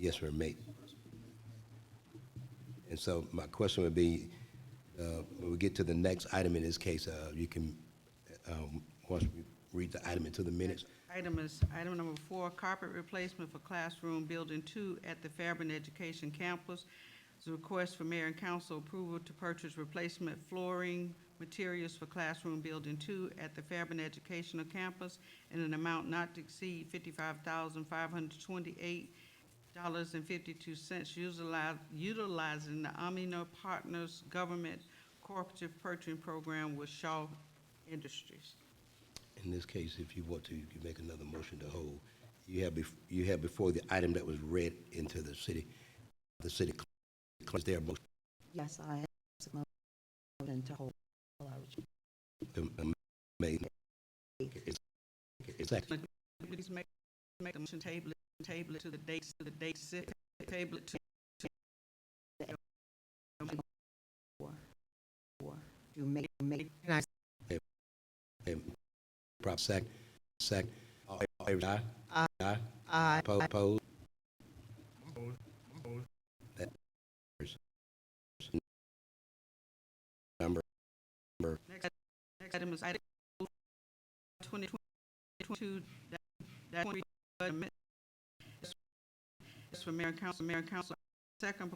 Yes, sir, mate. And so my question would be, when we get to the next item in this case, you can, once we read the item into the minutes. Item is item number 4, carpet replacement for classroom building 2 at the Fairburn Education Campus. It's a request for mayor and council approval to purchase replacement flooring materials for classroom building 2 at the Fairburn Educational Campus in an amount not to exceed $55,528.52, utilizing the Amino Partners Government Cooperative Purchasing Program with Shaw Industries. In this case, if you want to, you can make another motion to hold. You have before the item that was read into the city clerk. Is there a motion? Yes, I ask a motion to hold. Made. Is that, Please make the motion, table it to the date, table it to. To make, prop second, all in favor, aye? Aye. aye. Opposed? Number, Next item is item 2022-20. It's for mayor and council. Second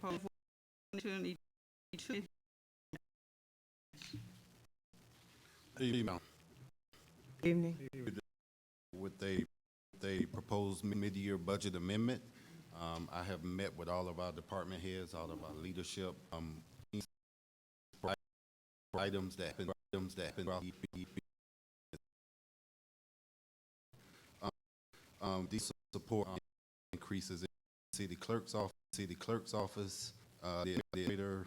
proposal, 2022. Email Evening. with a proposed mid-year budget amendment. I have met with all of our department heads, all of our leadership. Items that have been these support increases in city clerk's office, the administrator,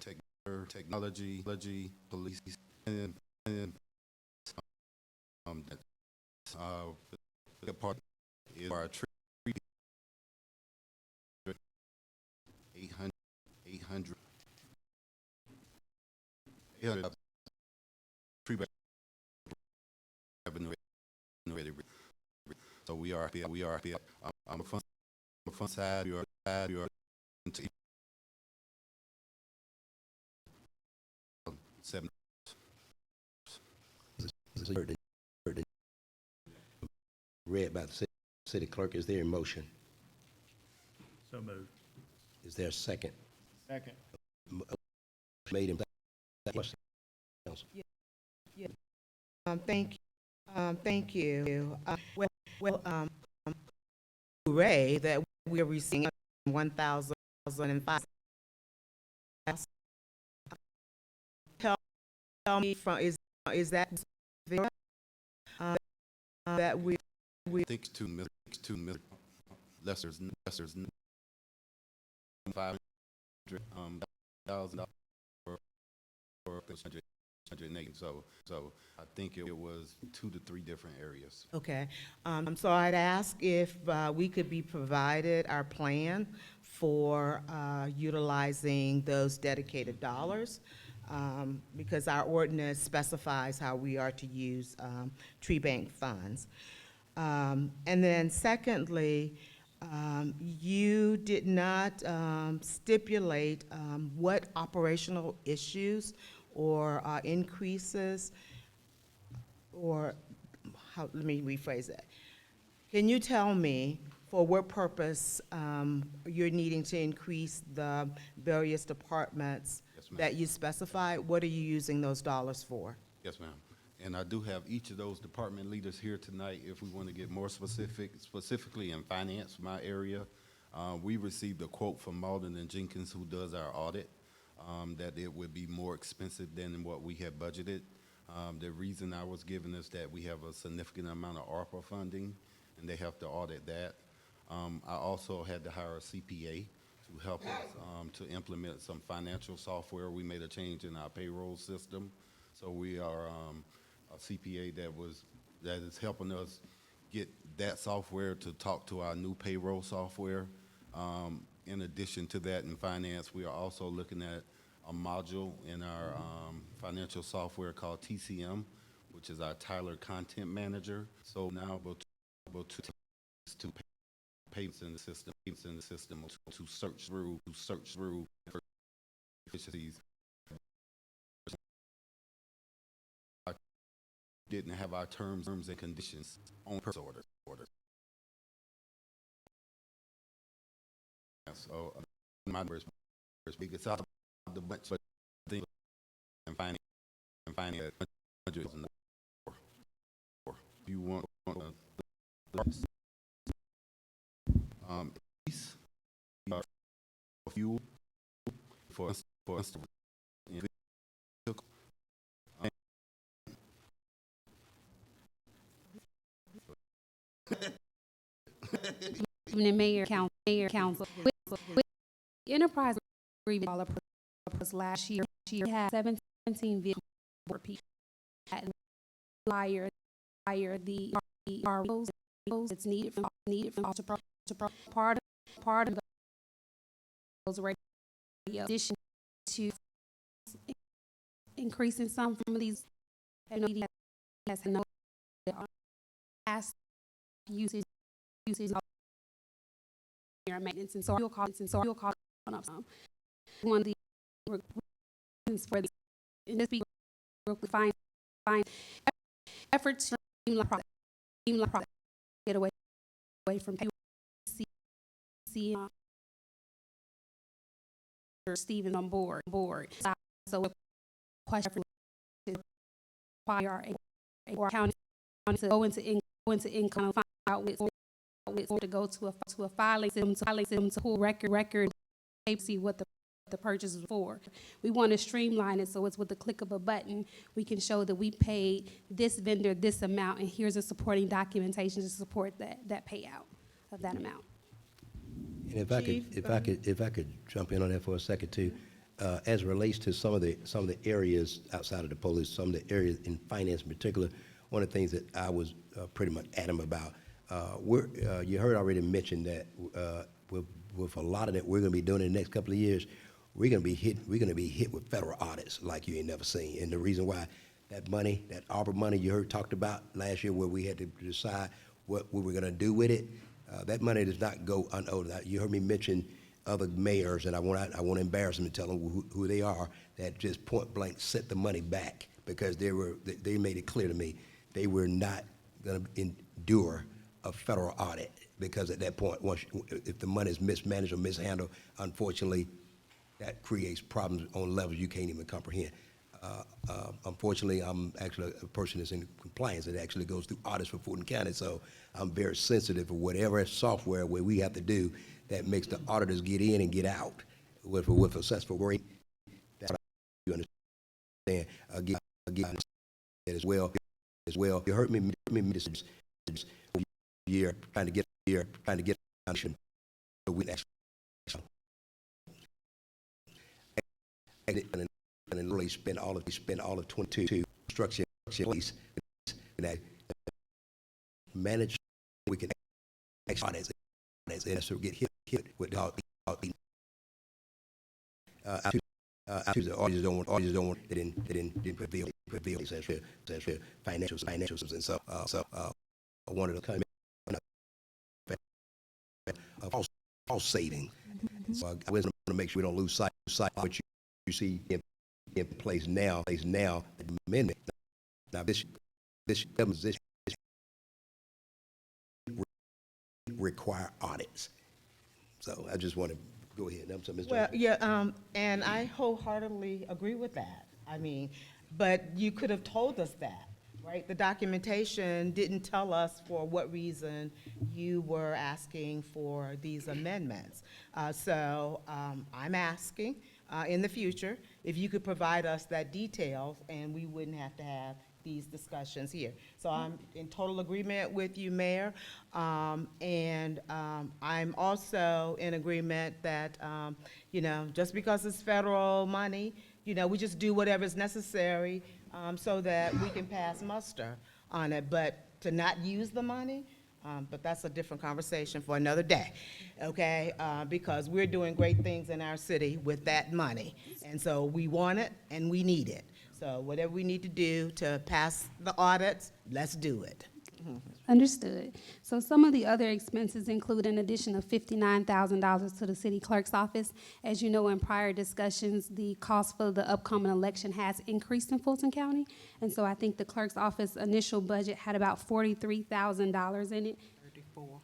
technology, police, and the part is our tree 800 tree revenue ready. So we are on the front side, we are into 7. read by the city clerk. Is there a motion? So moved. Is there a second? Second. Made in question. Thank you. Hooray that we are receiving 1,005. Tell me is that that we I think it's 2 million. Lester's $500,000 for 108. So I think it was 2 to 3 different areas. okay? So I'd ask if we could be provided our plan for utilizing those dedicated dollars, because our ordinance specifies how we are to use tree bank funds. And then secondly, you did not stipulate what operational issues or increases, or how, let me rephrase that. Can you tell me for what purpose you're needing to increase the various departments Yes, ma'am. that you specified? What are you using those dollars for? Yes, ma'am. And I do have each of those department leaders here tonight if we want to get more specifically in finance, my area. We received a quote from Malden and Jenkins, who does our audit, that it would be more expensive than what we had budgeted. The reason I was given is that we have a significant amount of ARPA funding, and they have to audit that. I also had to hire a CPA to help us to implement some financial software. We made a change in our payroll system, so we are a CPA that is helping us get that software to talk to our new payroll software. In addition to that, in finance, we are also looking at a module in our financial software called TCM, which is our Tyler Content Manager. So now able to payments in the system, to search through efficiencies. Didn't have our terms and conditions on purchase order. So my numbers big. It's out of the bunch, but I think and finding at 100,000. You want fuel for us Mayor, council, with enterprise agreement all approved last year. She had 17 vehicles for people. Hire the ROs it's needed from part of those radio addition to increasing some from these. I know has no past usage of maintenance, and so you'll call up some. One of the reasons for this, in this find efforts to streamline get away from Stephen on board. So a question to require or county to go into income and find out to go to a filing system to pull record see what the purchase is for. We want to streamline it so it's with the click of a button we can show that we paid this vendor this amount, and here's a supporting documentation to support that payout of that amount. And if I could jump in on that for a second too, as it relates to some of the areas outside of the police, some of the areas in finance in particular, one of the things that I was pretty much adamant about, you heard already mentioned that with a lot of that we're going to be doing in the next couple of years, we're going to be hit with federal audits like you ain't never seen. And the reason why that money, that ARPA money you heard talked about last year, where we had to decide what we were going to do with it, that money does not go unaudited. You heard me mention other mayors, and I want to embarrass them and tell them who they are, that just point blank sent the money back because they made it clear to me they were not going to endure a federal audit, because at that point, if the money is mismanaged or mishandled, unfortunately, that creates problems on levels you can't even comprehend. Unfortunately, I'm actually a person that's in compliance that actually goes through audits for Fulton County, so I'm very sensitive for whatever software where we have to do that makes the auditors get in and get out with a successful rate. That's what you understand. Again, as well. You heard me this year trying to get so we actually and really spend all of 22 structure place that manage. We can audits so get hit with the auditors don't want they didn't prevail as financials and so I wanted to come of false saving. So I was going to make sure we don't lose sight of what you see in place now. The amendment. Now this require audits. So I just want to go ahead. So, Mr. Well, yeah, and I wholeheartedly agree with that. I mean, but you could have told us that, right? The documentation didn't tell us for what reason you were asking for these amendments. So I'm asking in the future if you could provide us that details, and we wouldn't have to have these discussions here. So I'm in total agreement with you, Mayor, and I'm also in agreement that, you know, just because it's federal money, you know, we just do whatever is necessary so that we can pass muster on it. But to not use the money, but that's a different conversation for another day, okay? Because we're doing great things in our city with that money. And so we want it and we need it. So whatever we need to do to pass the audits, let's do it. Understood. So some of the other expenses include an addition of $59,000 to the city clerk's office. As you know, in prior discussions, the cost for the upcoming election has increased in Fulton County. And so I think the clerk's office initial budget had about $43,000 in it.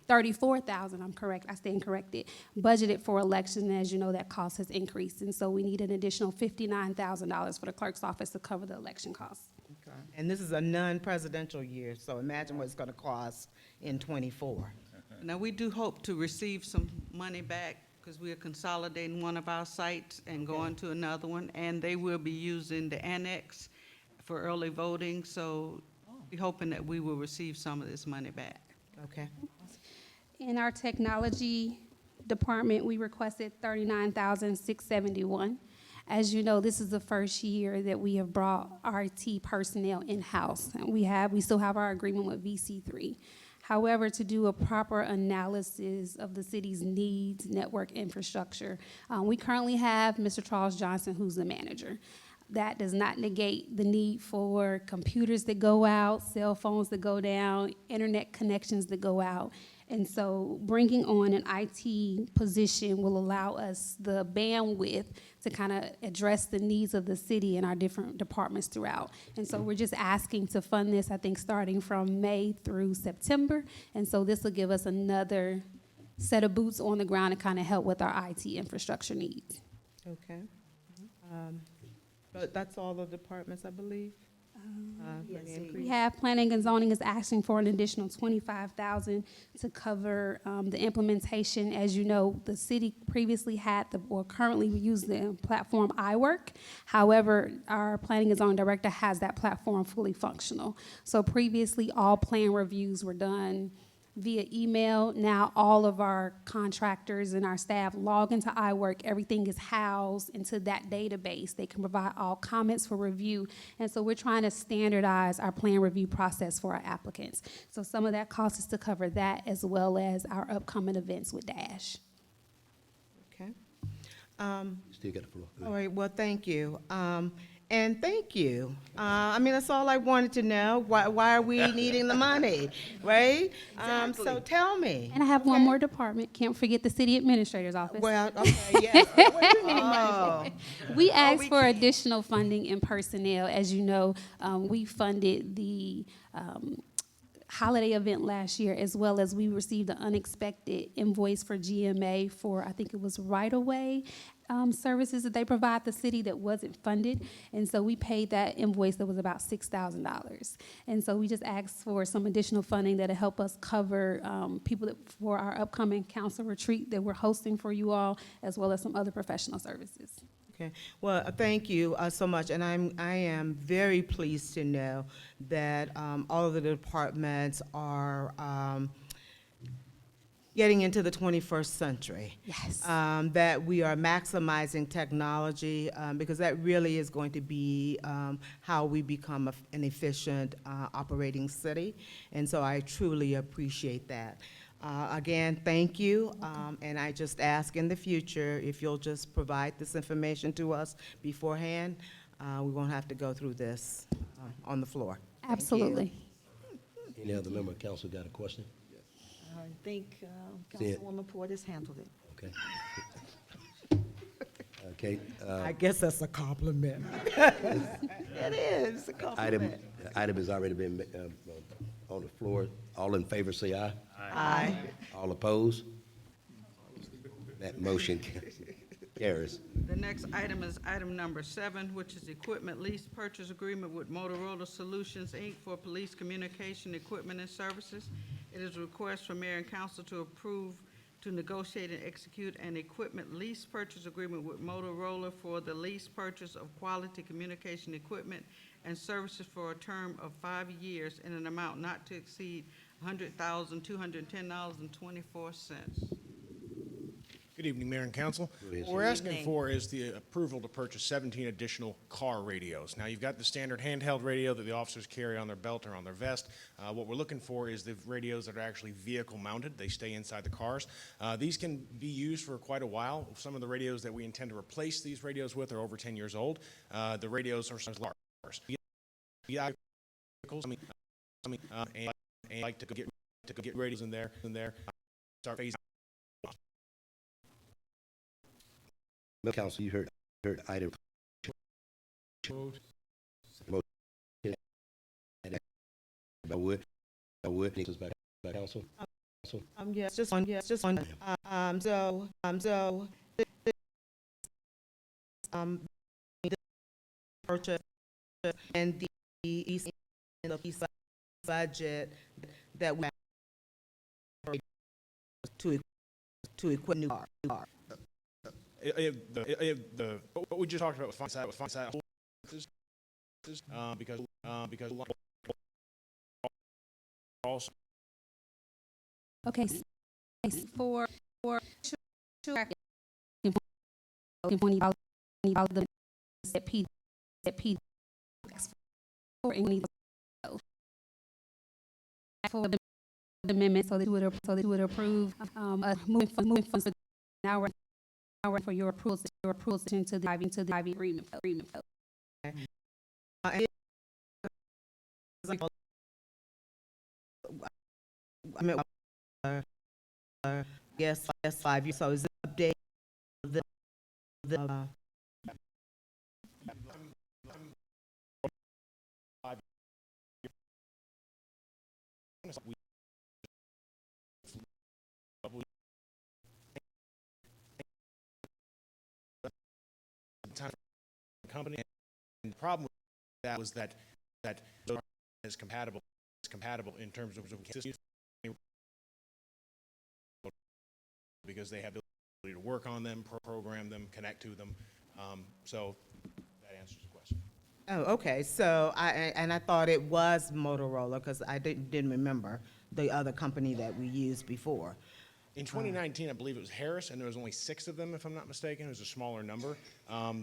34,000, I'm correct, I stand corrected, budgeted for election, and as you know, that cost has increased. And so we need an additional $59,000 for the clerk's office to cover the election costs. Okay. And this is a non-presidential year, so imagine what it's gonna cost in '24. Now, we do hope to receive some money back because we are consolidating one of our sites and going to another one, and they will be using the annex for early voting, so we're hoping that we will receive some of this money back. Okay. In our technology department, we requested $39,671. As you know, this is the first year that we have brought RT personnel in-house. And we still have our agreement with VC3. However, to do a proper analysis of the city's needs, network infrastructure, we currently have Mr. Charles Johnson, who's the manager. That does not negate the need for computers that go out, cell phones that go down, internet connections that go out. And so bringing on an IT position will allow us the bandwidth to kind of address the needs of the city and our different departments throughout. And so we're just asking to fund this, I think, starting from May through September. And so this will give us another set of boots on the ground to kind of help with our IT infrastructure needs. Okay. But that's all the departments, I believe? For the We increase? have planning and zoning is asking for an additional $25,000 to cover the implementation. As you know, the city previously had or currently we use the platform iWork. However, our planning and zoning director has that platform fully functional. So previously, all plan reviews were done via email. Now all of our contractors and our staff log into iWork. Everything is housed into that database. They can provide all comments for review. And so we're trying to standardize our plan review process for our applicants. So some of that cost is to cover that as well as our upcoming events with DASH. Okay. Still got the floor. Go All ahead. right, well, thank you. And thank you. I mean, that's all I wanted to know. Why are we needing the money, right? So tell me. And I have one more department. Can't forget the city administrator's office. Well, okay, yes. What do you need money for? We asked for additional funding in personnel. As you know, we funded the holiday event last year, as well as we received an unexpected invoice for GMA for, I think it was right-of-way services that they provide the city that wasn't funded. And so we paid that invoice that was about $6,000. And so we just asked for some additional funding that'll help us cover people for our upcoming council retreat that we're hosting for you all, as well as some other professional services. Okay, well, thank you so much, and I am very pleased to know that all of the departments are getting into the 21st century. Yes. That we are maximizing technology, because that really is going to be how we become an efficient operating city, and so I truly appreciate that. Again, thank you, and I just ask in the future if you'll just provide this information to us beforehand, we won't have to go through this on the floor. Thank you. Absolutely. Any other member of council got a question? I think See it. Councilwoman Portis handled it. Okay. Okay, I guess that's a compliment. It is a compliment. item has already been on the floor. All in favor, say aye. Aye. All opposed? That motion carries. The next item is item number 7, which is equipment lease purchase agreement with Motorola Solutions, Inc. for police communication equipment and services. It is a request from mayor and council to approve to negotiate and execute an equipment lease purchase agreement with Motorola for the lease purchase of quality communication equipment and services for a term of 5 years in an amount not to exceed $100,210.24. Good evening, Mayor and Council. Go ahead, What we're sir. asking for is the approval to purchase 17 additional car radios. Now, you've got the standard handheld radio that the officers carry on their belt or on their vest. What we're looking for is the radios that are actually vehicle mounted. They stay inside the cars. These can be used for quite a while. Some of the radios that we intend to replace these radios with are over 10 years old. The radios are large. Vehicles, and like to get radios in there, start phasing. Council, you heard item. I would, needs back, council. Yes, just one, the purchase and the east budget that we have to equip new car. What we just talked about with fund because also Okay, for sure, $20 that P for the amendment, so that you would approve moving funds now for your approval into the IB agreement. Yes, 5 years, so is it update the company, and the problem with that was that is compatible in terms of because they have the ability to work on them, program them, connect to them. So that answers the question. Oh, okay, so I thought it was Motorola, because I didn't remember the other company that we used before. In 2019, I believe it was Harris, and there was only 6 of them, if I'm not mistaken. It was a smaller number.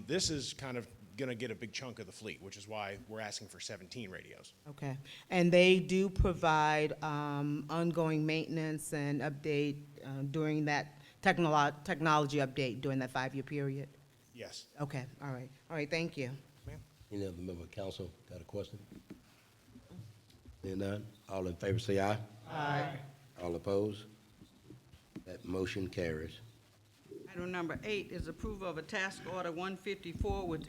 This is kind of going to get a big chunk of the fleet, which is why we're asking for 17 radios. Okay, and they do provide ongoing maintenance and update during that technology update during that 5-year period? Yes. Okay, all right, thank you. Any other member of council got a question? Seeing none, all in favor say aye. Aye. All opposed? That motion carries. Item number 8 is approval of a task order 154 with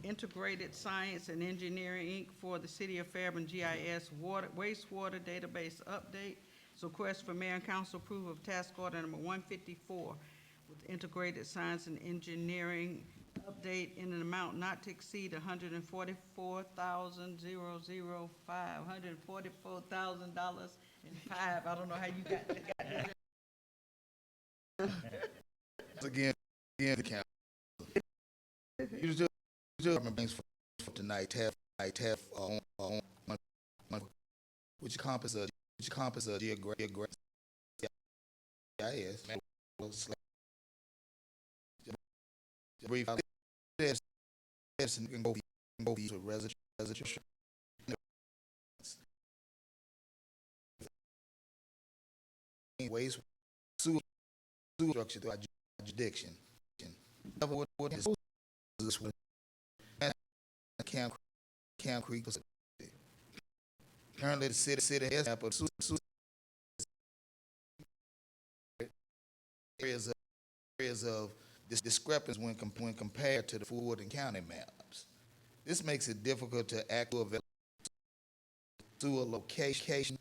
Integrated Science and Engineering, Inc. for the City of Fairburn GIS wastewater database update. It's a request for mayor and council approval of task order number 154 with Integrated Science and Engineering update in an amount not to exceed $144,005, $144,000.05. I don't know how you got that. Again, the council. You just things for tonight have which encompass a geographic GIS. Brief. This can go to residential. Waste sewer structure through our jurisdiction. What is this one? Camp Creek. Currently, the city has areas of this discrepancy when compared to the Fulton County maps. This makes it difficult to accurately sewer location,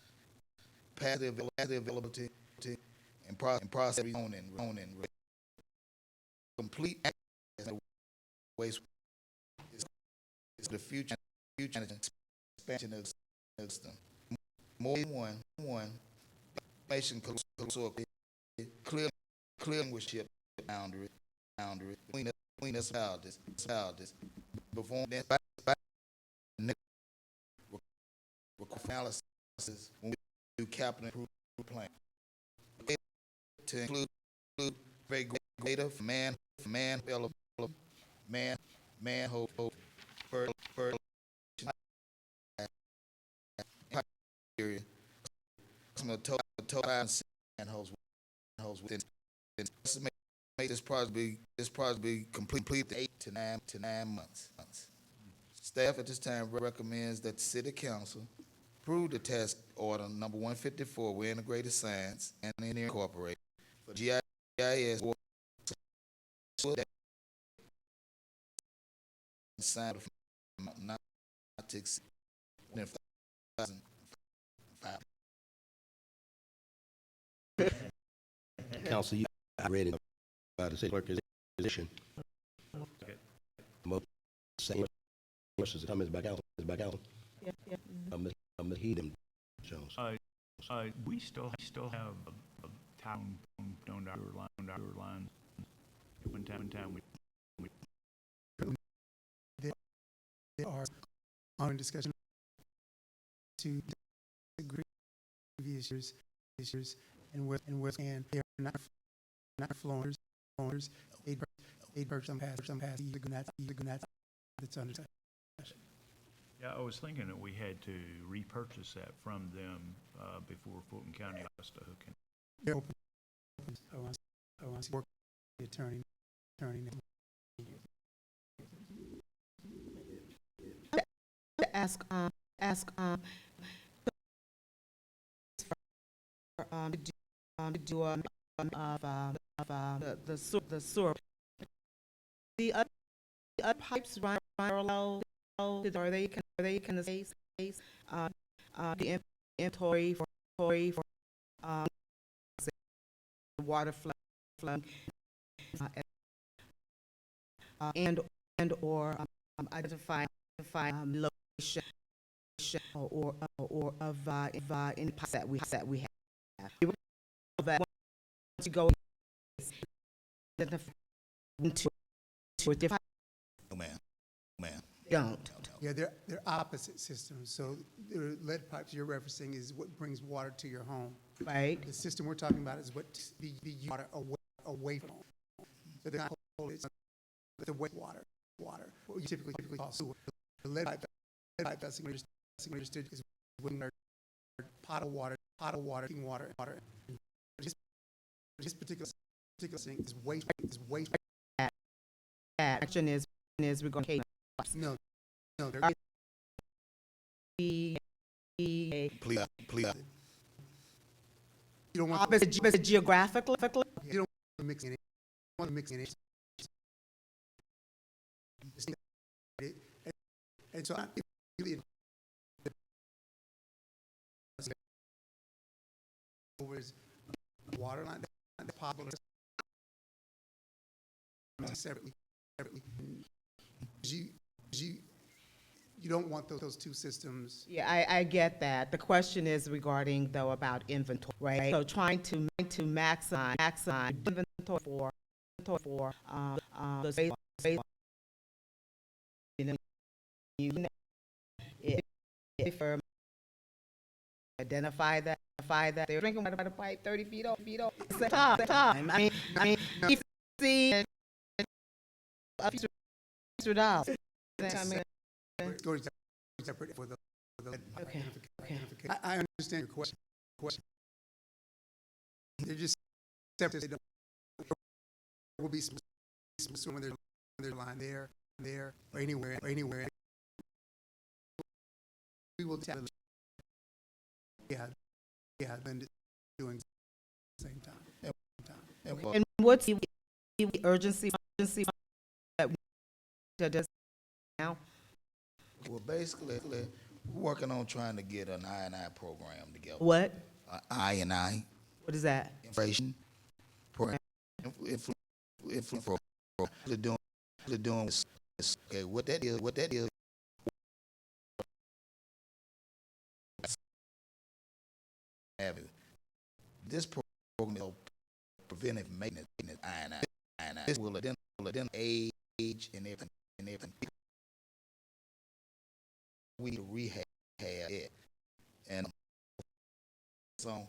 passive availability, and process on and complete access to waste is the future expansion of the system. More than one information clear languiship boundary between us about this before that analysis when we do capital improvement plan to include very greater manhole area some of the total manholes within make this project be complete 8 to 9 months. Staff at this time recommends that the City Council approve the task order number 154 with Integrated Science and Engineering Incorporated for GIS signed not to exceed $1,005. Council, you read it by the city clerk's position. Same questions, comments back out, Ms. Heedham Jones. We still have a town on our line. One time we There are ongoing discussion to agree previous years, and they are not flowers. They purchase some pass, either Gannett, that's under discussion. Yeah, I was thinking that we had to repurchase that from them before Fulton County has to hook in. They're open. I want to work with the attorney. To ask to do of the sewer. The other pipes run parallel. Are they can the space the inventory for water flow and or identify location or of any pipes that we have. That once you go into a different, Ma'am. don't. Yeah, they're opposite systems. So the lead pipes you're referencing is what brings water to your home. Right. The system we're talking about is what the water away from home. So they're not it's the wastewater. What you typically call sewer. The lead pipe that's understood is when our potable water, drinking water. This particular thing is waste. Action is we're going to No, they're Please. you don't want opposite geographically. you don't want to mix in it. You want to mix in it. And so I'm really over is water line, the potable separately. You don't want those two systems. Yeah, I get that. The question is regarding though about inventory, right? So trying to maximize inventory for the space. If identify that they're drinking water by the pipe 30 feet off. It's a time. I mean, if you see a few $100. I mean, Go to separate for the okay. I understand your question. They're just separate. There will be some when there's a line there, or anywhere. We will tell. Yeah, then doing the same time. And what's the urgency that does now? Well, basically, we're working on trying to get an I&I program together. What? I&I, What is that? inflation program. If they're doing this, okay, what that is. This program is preventive maintenance, I&I. This will identify age and everything. We rehab it, and so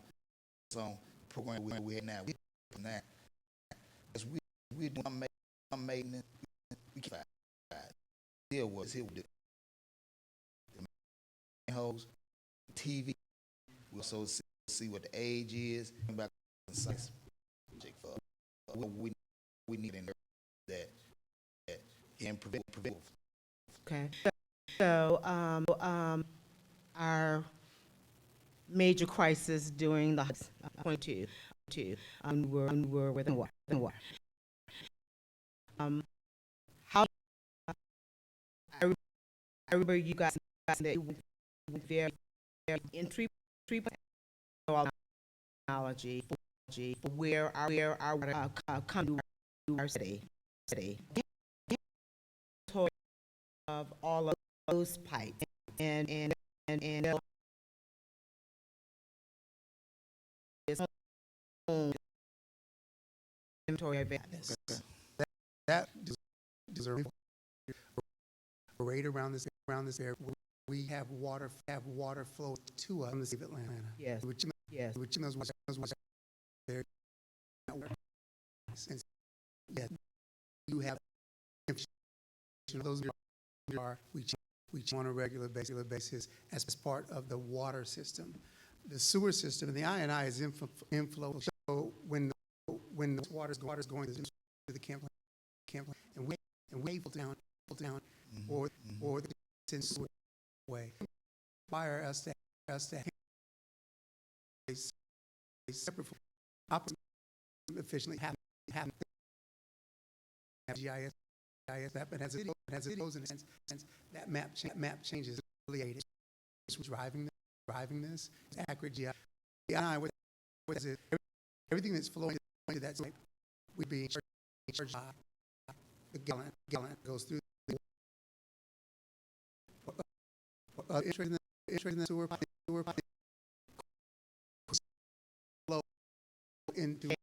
program we have now. As we do our maintenance, we can deal with it. The manholes, TV. We'll also see what the age is. Back size. We need in that in prevent. Okay. So our major crisis during the 22, were within water. How I remember you guys that you were very entry technology for where our come to our city. Of all of those pipes and this inventory of this. That deserves a rate around this area. We have water flow to us from the city of Atlanta. Yes. Which knows what's there. And yeah, you have those are we on a regular basis as part of the water system. The sewer system and the I&I is inflow. So when the water is going to the camp and we pull down or the sewer way, require us to a separate efficiently have GIS that, but has it goes in a sense that map changes affiliated driving this accurate GIS. What is it? Everything that's flowing into that site would be charged the gallon goes through interest in the sewer pipe flow into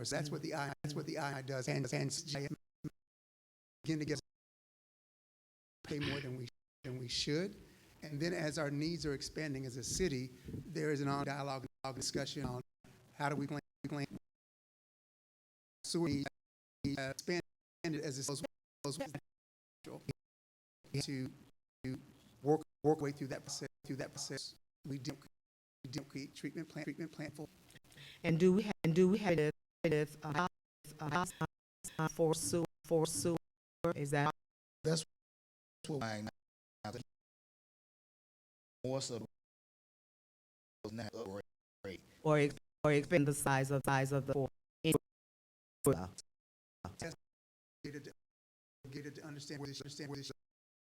that's what the eye does and begin to get pay more than we should. And then as our needs are expanding as a city, there is an on dialogue discussion on how do we plan sewer needs expand it as it goes to work way through that process. We don't create treatment plant full. And do we have it for sewer? Is that That's what I more so not upgrade. or expand the size of the Get it to understand where this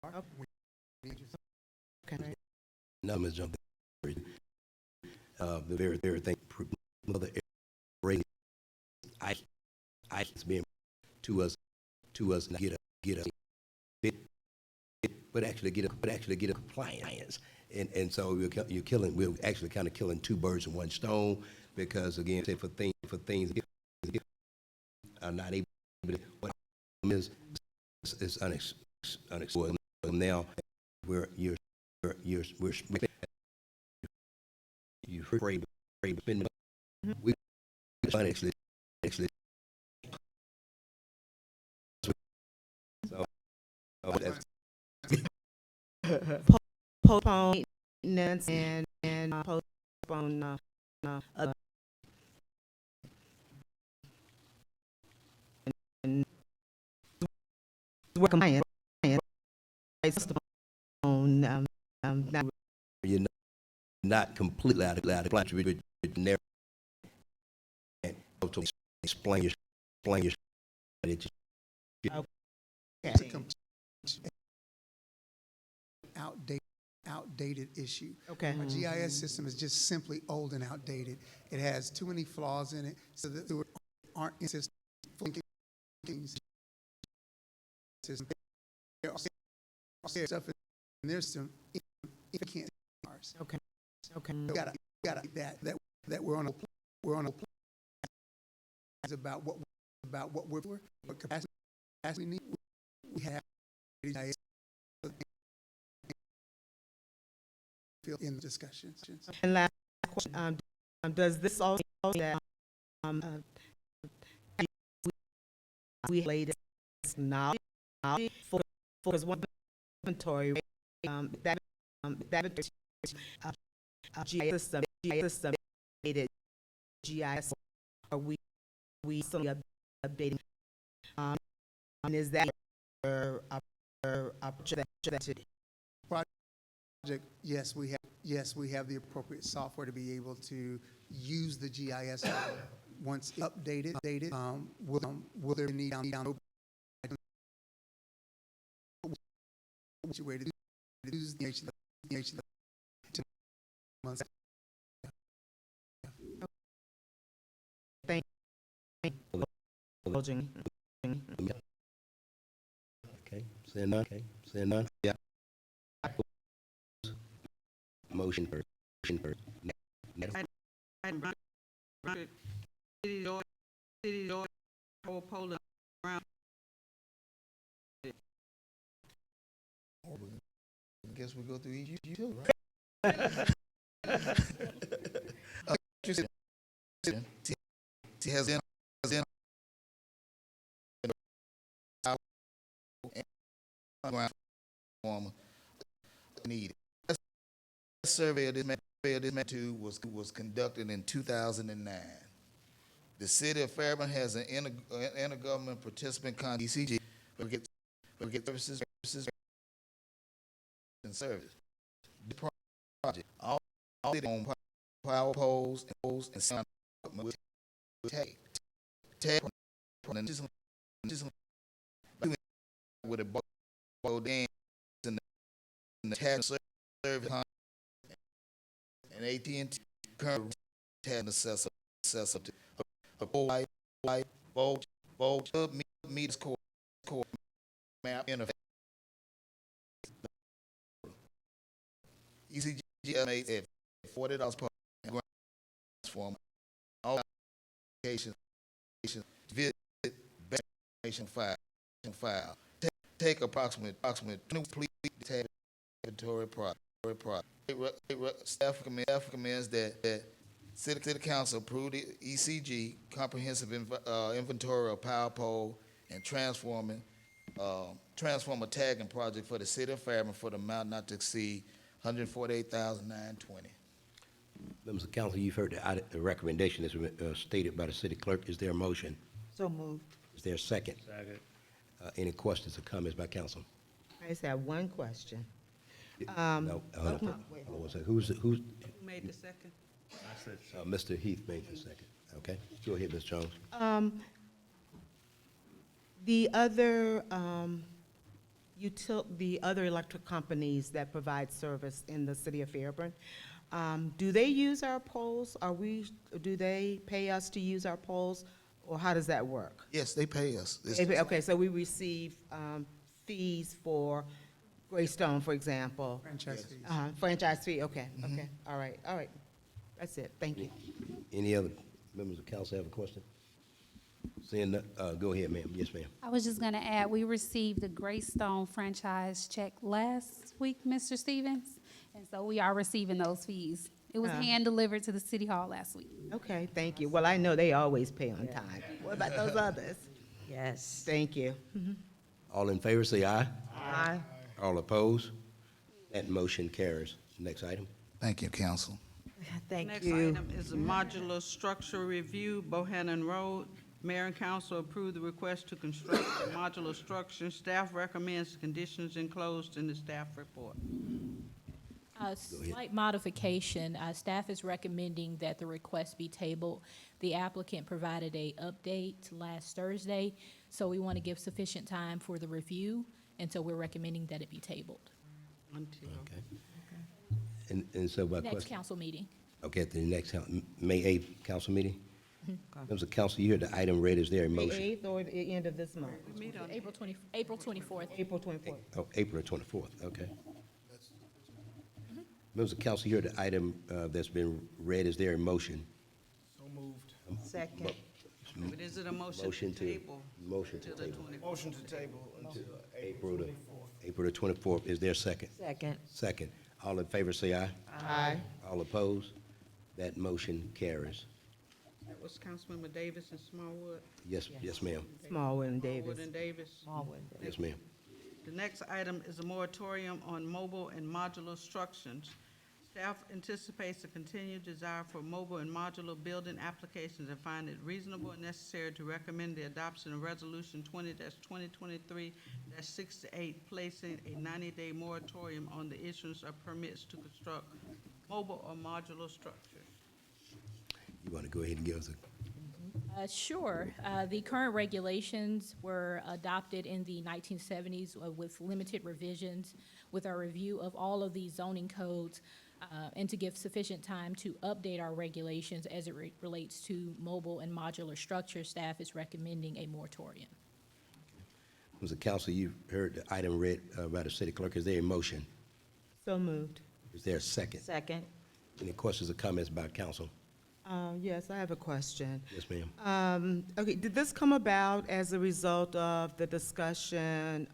are. Okay. Numbers jump. The very thing, mother rating, I it's being to us, and get us, but actually get a compliance, and so we're actually kind of killing two birds with one stone, because again, say for things are not able to, what is unexplored now, you're afraid of spending. We actually so that's Postpone maintenance and postpone work compliance. you're not completely out of line with narrative and to explain your Outdated issue. Okay. Our GIS system is just simply old and outdated. It has too many flaws in it, so that there aren't system. There are stuff in their system if it can't ours. Okay. We gotta that we're on a plan about what what capacity we need. We have GIS in the discussions. And last question, does this also that we latest now for because one inventory that GIS system updated GIS are we still updating and is that yes, we have the appropriate software to be able to use the GIS. Once updated, will there need download? Which way to use the Thank you. Okay, seeing none, yeah. Motion first. Next. Item 100, City Georgia, Power Pole and Ground. I guess we go through each too, right? Has in ground form needed. A survey of this magnitude was conducted in 2009. The city of Fairburn has an intergovernmental participant ECG for get services and service. The project all city owned power poles and sound equipment will take with a bow dam in the tag service and AT&T current tag assessor to a bulb meters core map interface. ECG estimates at $40 per ground transform all applications visit information file. Take approximately 20 complete inventory product. Staff recommends that City Council approve the ECG comprehensive inventory of power pole and transformer tagging project for the city of Fairburn for the amount not to exceed $148,920. Members of council, you've heard the recommendation as stated by the city clerk. Is there a motion? So moved. Is there a second? Second. Any questions or comments by council? I just have one question. No, hold on. Who's, Who made the second? Mr. Heath made the second. Okay, go ahead, Ms. Jones. The other, the other electric companies that provide service in the city of Fairburn, do they use our poles? Do they pay us to use our poles, or how does that work? Yes, they pay us. Okay, so we receive fees for Greystone, for example. franchise fees. Franchise fee, okay, okay, all right. That's it, thank you. Any other members of council have a question? Seeing none, go ahead, ma'am. Yes, ma'am. I was just gonna add, we received the Greystone franchise check last week, Mr. Stevens, and so we are receiving those fees. It was hand-delivered to the city hall last week. Okay, thank you. Well, I know they always pay on time. What about those others? Yes. Thank you. All in favor, say aye. Aye. All opposed? That motion carries. Next item. Thank you, council. Thank Next you. item is a modular structure review, Bohannon Road. Mayor and council approve the request to construct a modular structure. Staff recommends the conditions enclosed in the staff report. Slight modification. Staff is recommending that the request be tabled. The applicant provided a update last Thursday, so we want to give sufficient time for the review, and so we're recommending that it be tabled. Until, Okay. And so by Next question. council meeting. Okay, at the next May 8th council meeting? Members of council, you heard the item read. Is there a The motion? 8th or the end of this month? we meet on April 24th. April 24th. Oh, April 24th, okay. Members of council, you heard the item that's been read. Is there a motion? Second. But is it a motion to table? Motion to Till the table. 24th? Motion to table until April the 24th. Is there a second? Second. Second. All in favor, say aye. Aye. All opposed? That motion carries. That was Councilmember Davis and Smallwood. Yes, yes, ma'am. Smallwood and Davis. Smallwood and Davis. Yes, ma'am. The next item is a moratorium on mobile and modular structures. Staff anticipates a continued desire for mobile and modular building applications and find it reasonable and necessary to recommend the adoption of Resolution 20-2023-68, placing a 90-day moratorium on the issuance of permits to construct mobile or modular structures. You want to go ahead and give us a, Sure. The current regulations were adopted in the 1970s with limited revisions. With our review of all of these zoning codes, and to give sufficient time to update our regulations as it relates to mobile and modular structures, staff is recommending a moratorium. Mr. Council, you've heard the item read by the city clerk. Is there a motion? So moved. Is there a second? Second. Any questions or comments by council? Yes, I have a question. Yes, ma'am. Okay, did this come about as a result of the discussion,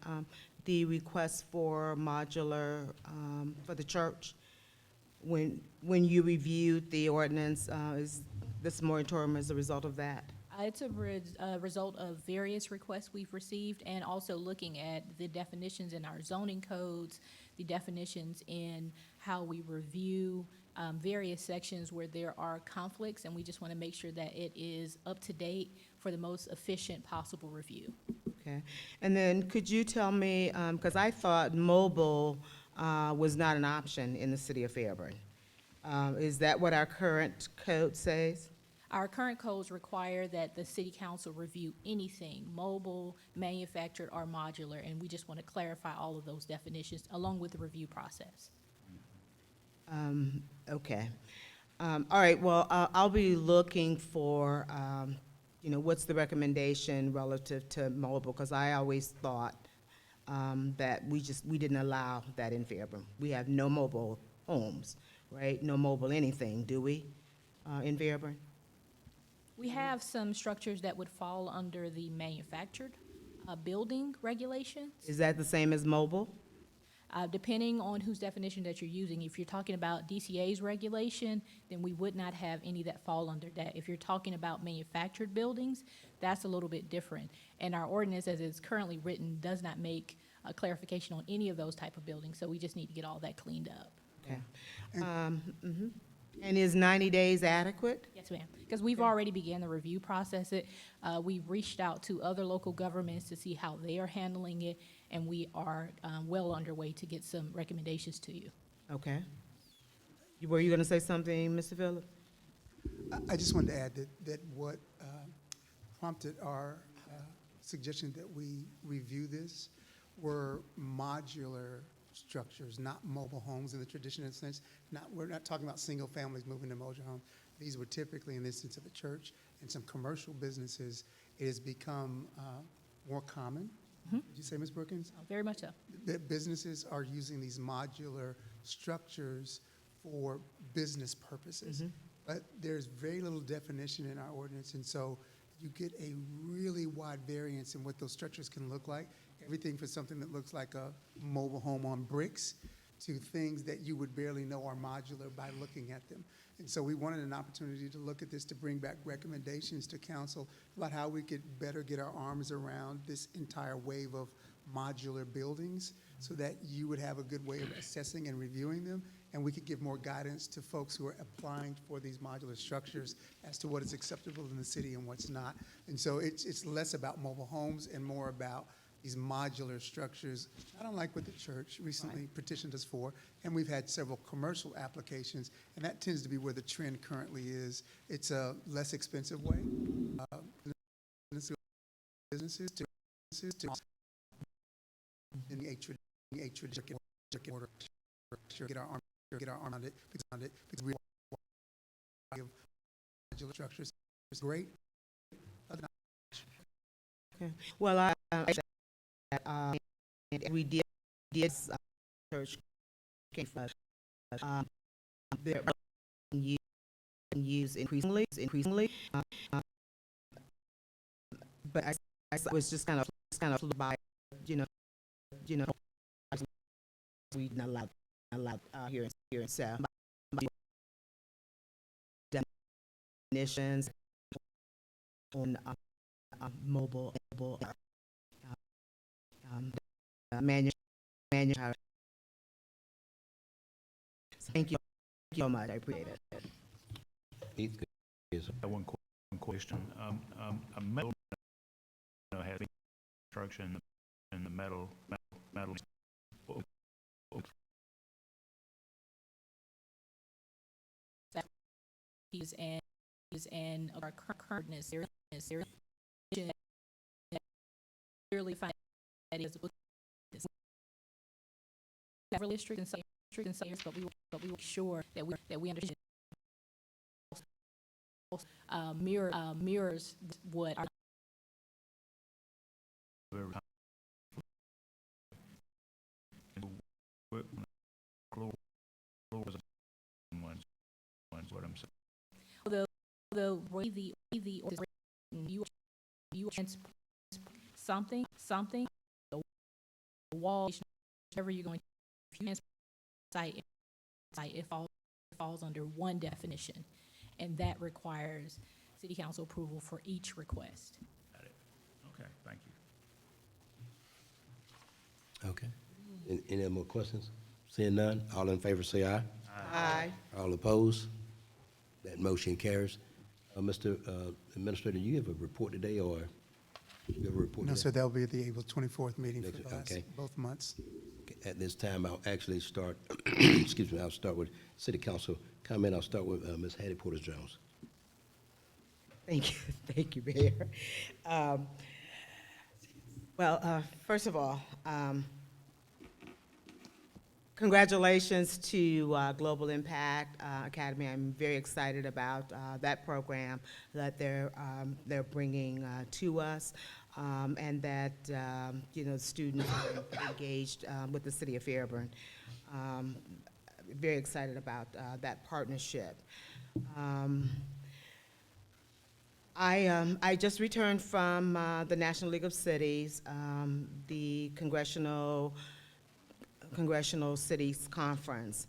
the request for modular for the church? When you reviewed the ordinance, is this moratorium as a result of that? It's a result of various requests we've received, and also looking at the definitions in our zoning codes, the definitions in how we review various sections where there are conflicts, and we just want to make sure that it is up to date for the most efficient possible review. Okay, and then could you tell me, because I thought mobile was not an option in the city of Fairburn. Is that what our current code says? Our current codes require that the city council review anything, mobile, manufactured, or modular, and we just want to clarify all of those definitions along with the review process. Okay. All right, well, I'll be looking for, what's the recommendation relative to mobile, because I always thought that we didn't allow that in Fairburn. We have no mobile homes, right? No mobile anything, do we, in Fairburn? We have some structures that would fall under the manufactured building regulations. Is that the same as mobile? Depending on whose definition that you're using, if you're talking about DCA's regulation, then we would not have any that fall under that. If you're talking about manufactured buildings, that's a little bit different. And our ordinance, as it's currently written, does not make a clarification on any of those type of buildings, so we just need to get all that cleaned up. Okay. And is 90 days adequate? Yes, ma'am, because we've already began the review process. We've reached out to other local governments to see how they are handling it, and we are well underway to get some recommendations to you. Okay. Were you going to say something, Mr. Phillip? I just wanted to add that what prompted our suggestion that we review this were modular structures, not mobile homes in the traditional sense. We're not talking about single families moving to mobile homes. These were typically, in the instance of a church and some commercial businesses, it has become more common. Did you say, Ms. Brookins? Very much so. That businesses are using these modular structures for business purposes. But there's very little definition in our ordinance, and so you get a really wide variance in what those structures can look like. Everything from something that looks like a mobile home on bricks to things that you would barely know are modular by looking at them. And so we wanted an opportunity to look at this, to bring back recommendations to council about how we could better get our arms around this entire wave of modular buildings so that you would have a good way of assessing and reviewing them, and we could give more guidance to folks who are applying for these modular structures as to what is acceptable in the city and what's not. And so it's less about mobile homes and more about these modular structures, not unlike what the church recently petitioned us for, and we've had several commercial applications, and that tends to be where the trend currently is. It's a less expensive way. Businesses to in a traditional order, get our arm around it because we have modular structures. It's great. Okay. Well, we did church they're used increasingly, but I was just kind of by, we not allowed here in South. Definitions on mobile manual. Thank you. you so much. I appreciate it. Heath, yes, sir. One question. A metal has construction in the metal. And our currentness clearly find that is several districts and sayers, but we were sure that we understand mirrors what our What I'm saying. the way the you something the wall, whatever you're going to site it falls under one definition, and that requires city council approval for each request. Got it. Okay, thank you. Okay. Any more questions? Seeing none, all in favor say aye. Aye. All opposed? That motion carries. Mr. Administrator, you have a report today, or you have a report No, today? sir, that'll be at the April 24th meeting for Next- the last, okay. both months. At this time, I'll actually start, excuse me, I'll start with City Council comment. I'll start with Ms. Hattie Porter-Jones. Thank you, Mayor. First of all, congratulations to Global Impact Academy. I'm very excited about that program that they're bringing to us, and that students are engaged with the city of Fairburn. Very excited about that partnership. I just returned from the National League of Cities, the Congressional Cities Conference,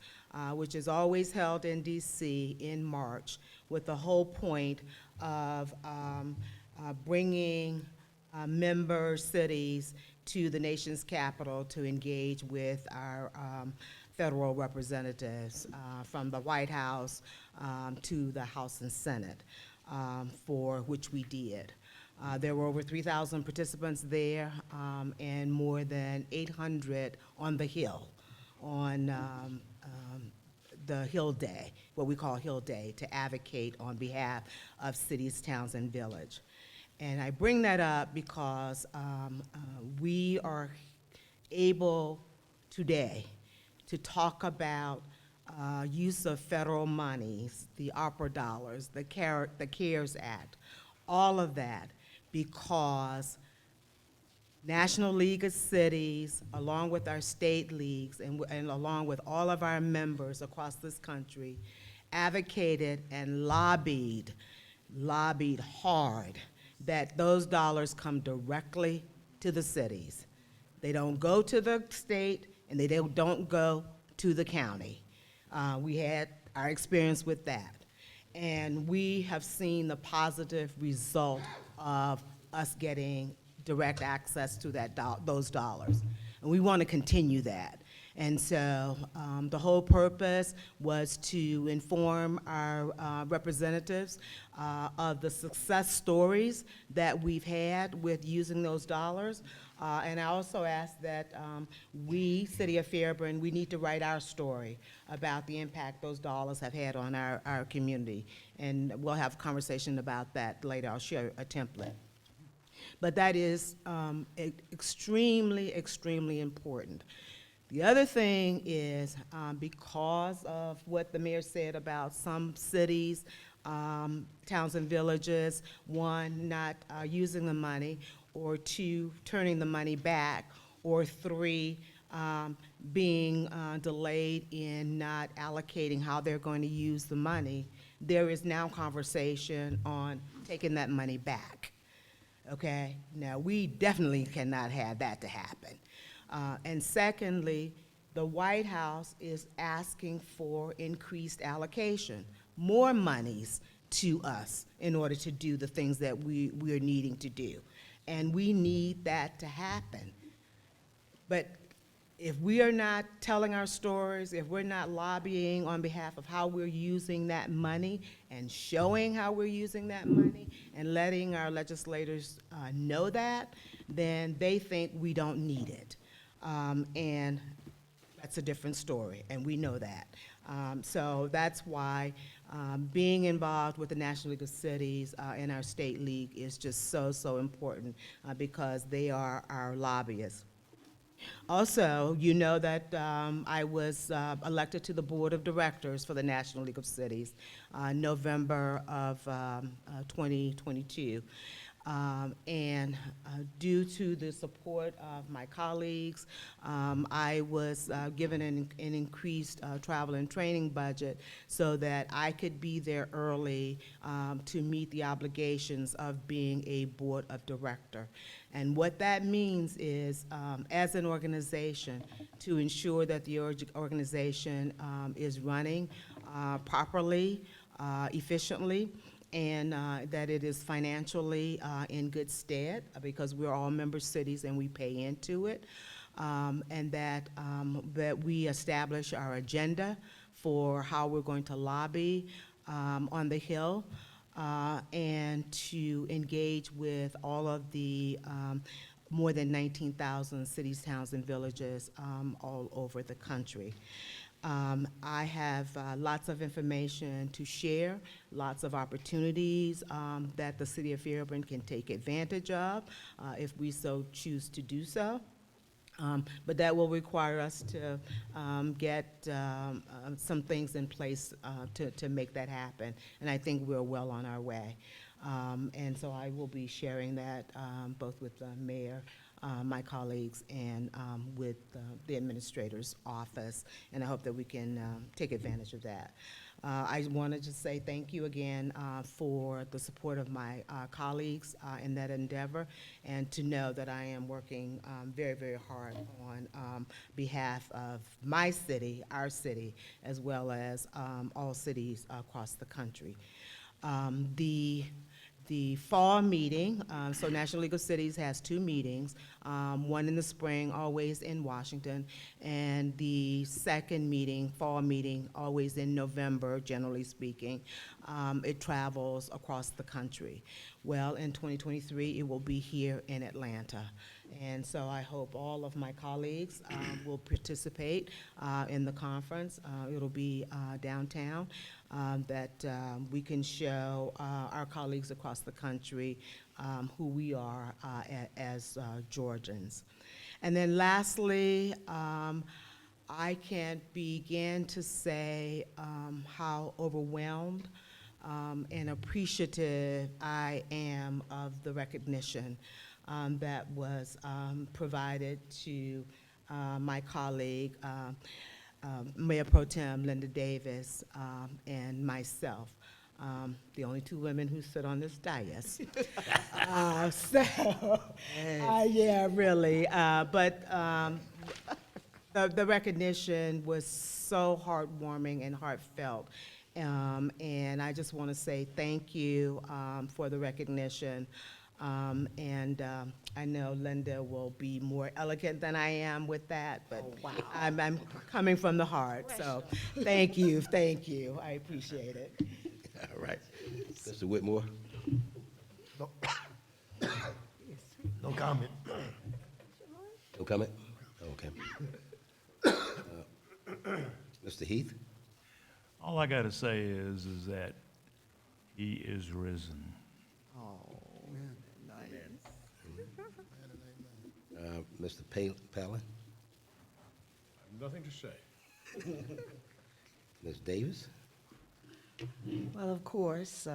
which is always held in DC in March, with the whole point of bringing member cities to the nation's capital to engage with our federal representatives, from the White House to the House and Senate, for which we did. There were over 3,000 participants there, and more than 800 on the Hill, on the Hill Day, what we call Hill Day, to advocate on behalf of cities, towns, and village. And I bring that up because we are able today to talk about use of federal monies, the opera dollars, the CARES Act, all of that, because National League of Cities, along with our state leagues and along with all of our members across this country, advocated and lobbied hard that those dollars come directly to the cities. They don't go to the state, and they don't go to the county. We had our experience with that. And we have seen the positive result of us getting direct access to those dollars. And we want to continue that. And so the whole purpose was to inform our representatives of the success stories that we've had with using those dollars. And I also asked that we, City of Fairburn, we need to write our story about the impact those dollars have had on our community. And we'll have a conversation about that later. I'll share a template. But that is extremely, extremely important. The other thing is, because of what the mayor said about some cities, towns and villages, one, not using the money, or two, turning the money back, or three, being delayed in not allocating how they're going to use the money, there is now conversation on taking that money back. Okay? Now, we definitely cannot have that to happen. And secondly, the White House is asking for increased allocation, more monies to us in order to do the things that we are needing to do. And we need that to happen. But if we are not telling our stories, if we're not lobbying on behalf of how we're using that money and showing how we're using that money and letting our legislators know that, then they think we don't need it. And that's a different story, and we know that. So that's why being involved with the National League of Cities and our state league is just so important because they are our lobbyists. Also, you know that I was elected to the Board of Directors for the National League of Cities, November of 2022. And due to the support of my colleagues, I was given an increased travel and training budget so that I could be there early to meet the obligations of being a board of director. And what that means is, as an organization, to ensure that the organization is running properly, efficiently, and that it is financially in good stead, because we're all member cities and we pay into it, and that we establish our agenda for how we're going to lobby on the Hill, and to engage with all of the more than 19,000 cities, towns, and villages all over the country. I have lots of information to share, lots of opportunities that the city of Fairburn can take advantage of if we so choose to do so. But that will require us to get some things in place to make that happen. And I think we're well on our way. And so I will be sharing that both with the mayor, my colleagues, and with the administrator's office. And I hope that we can take advantage of that. I wanted to say thank you again for the support of my colleagues in that endeavor, and to know that I am working very hard on behalf of my city, our city, as well as all cities across the country. The fall meeting, so National League of Cities has two meetings, one in the spring, always in Washington, and the second meeting, fall meeting, always in November, generally speaking. It travels across the country. Well, in 2023, it will be here in Atlanta. And so I hope all of my colleagues will participate in the conference. It'll be downtown, that we can show our colleagues across the country who we are as Georgians. And then lastly, I can't begin to say how overwhelmed and appreciative I am of the recognition that was provided to my colleague, Mayor Pro Tem Linda Davis, and myself, the only two women who sit on this dais. Yeah, really. But the recognition was so heartwarming and heartfelt. And I just want to say thank you for the recognition. I know Linda will be more elegant than I am with that, but I'm coming from the heart. So thank you. I appreciate it. All right. Mr. Whitmore? No comment. No comment? Okay. Mr. Heath? All I gotta say is that he is risen. Mr. Palin? Nothing to say. Ms. Davis? Well, of course,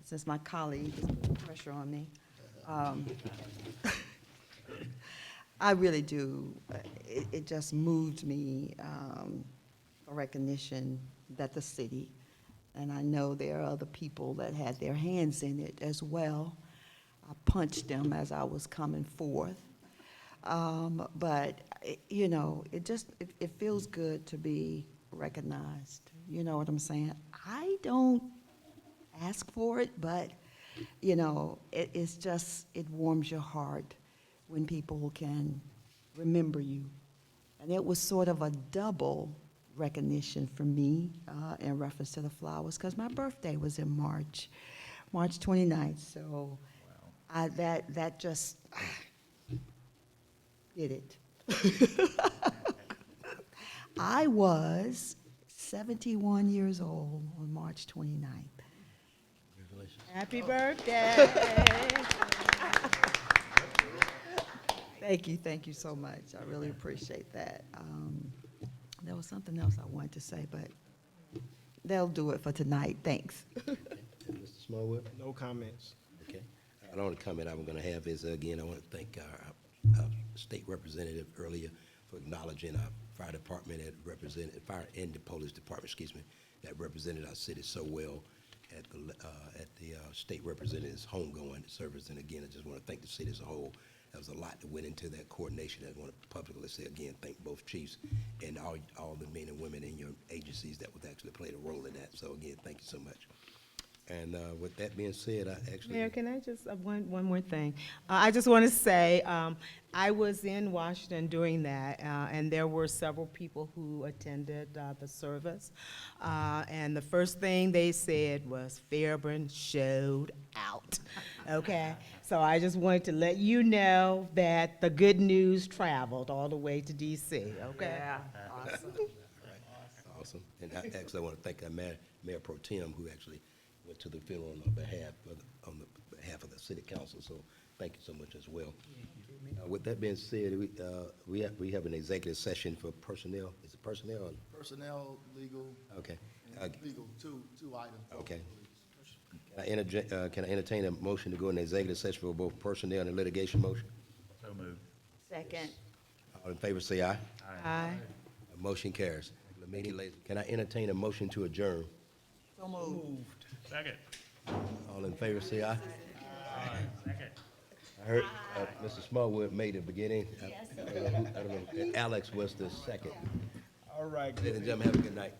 since my colleague is putting pressure on me, I really do. It just moved me, a recognition that the city, and I know there are other people that had their hands in it as well. I punched them as I was coming forth. But, you know, it feels good to be recognized. You know what I'm saying? I don't ask for it, but, you know, it's just, it warms your heart when people can remember you And it was sort of a double recognition for me in reference to the flowers, because my birthday was in March 29th. So that just did it. I was 71 years old on March 29th. Congratulations. Happy birthday. Thank you so much. I really appreciate that. There was something else I wanted to say, but they'll do it for tonight. Thanks. Mr. Smallwood? No comments. Okay. The only comment I'm going to have is, again, I want to thank our state representative earlier for acknowledging our fire department that represented, fire and the police department, excuse me, that represented our city so well at the state representative's homegoing service. And again, I just want to thank the city as a whole. There was a lot that went into that coordination. I want to publicly say again, thank both chiefs and all the men and women in your agencies that would actually played a role in that. So again, thank you so much. And with that being said, I actually. Mayor, can I just, one more thing? I just want to say, I was in Washington doing that, and there were several people who attended the service. And the first thing they said was Fairburn showed out, okay? So I just wanted to let you know that the good news traveled all the way to DC, okay? Yeah, awesome. Awesome. And I actually want to thank our Mayor Pro Tem, who actually went to the funeral on behalf of the city council. So thank you so much as well. With that being said, we have an executive session for personnel. Is it personnel? Personnel, legal, Okay. legal, two items. Okay. Can I entertain a motion to go into executive session for both personnel and litigation motion? So moved. Second. All in favor, say aye. Aye. Motion carries. Can I entertain a motion to adjourn? So moved. Second. All in favor, say aye. Second. I heard Mr. Smallwood made the beginning. I don't know. Alex was the second. All right. Ladies and gentlemen, have a good night.